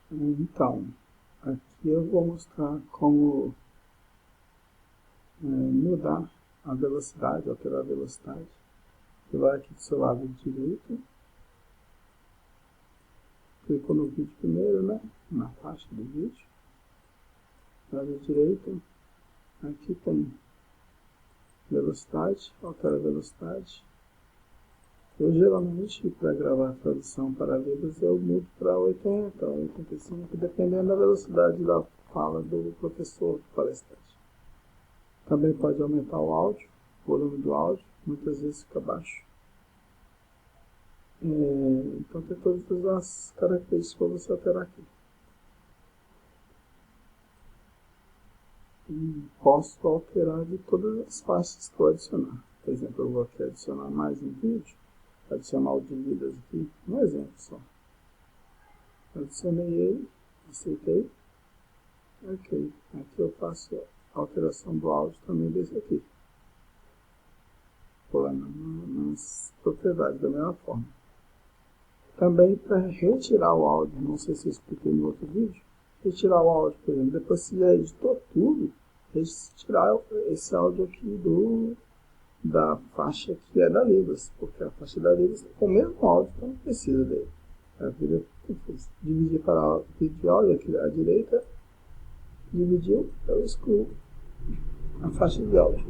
Então, aqui eu vou mostrar como mudar a velocidade, alterar a velocidade. Você vai aqui do seu lado direito, clicou no vídeo primeiro, né? Na faixa do vídeo. Lado direito, aqui tem velocidade, altera a velocidade. Eu geralmente, para gravar a tradução para Libras, eu mudo para 80 ou 85, dependendo da velocidade da fala do professor do palestrante. Também pode aumentar o áudio, o volume do áudio, muitas vezes fica baixo. Então tem todas as características para você alterar aqui. E posso alterar de todas as faixas que eu adicionar. Por exemplo, eu vou aqui adicionar mais um vídeo, adicionar o de vidas aqui, um exemplo só. Adicionei ele, aceitei, ok. Aqui eu faço a alteração do áudio também desse aqui. Vou lá nas propriedades da mesma forma. Também para retirar o áudio, não sei se eu expliquei no outro vídeo, retirar o áudio, por exemplo, depois que já editou tudo, retirar esse áudio aqui da faixa que é da Libras, porque a faixa da Libras tem o mesmo áudio, então não precisa dele. Dividir para vídeo e áudio aqui à direita, dividiu, eu excluo a faixa de áudio.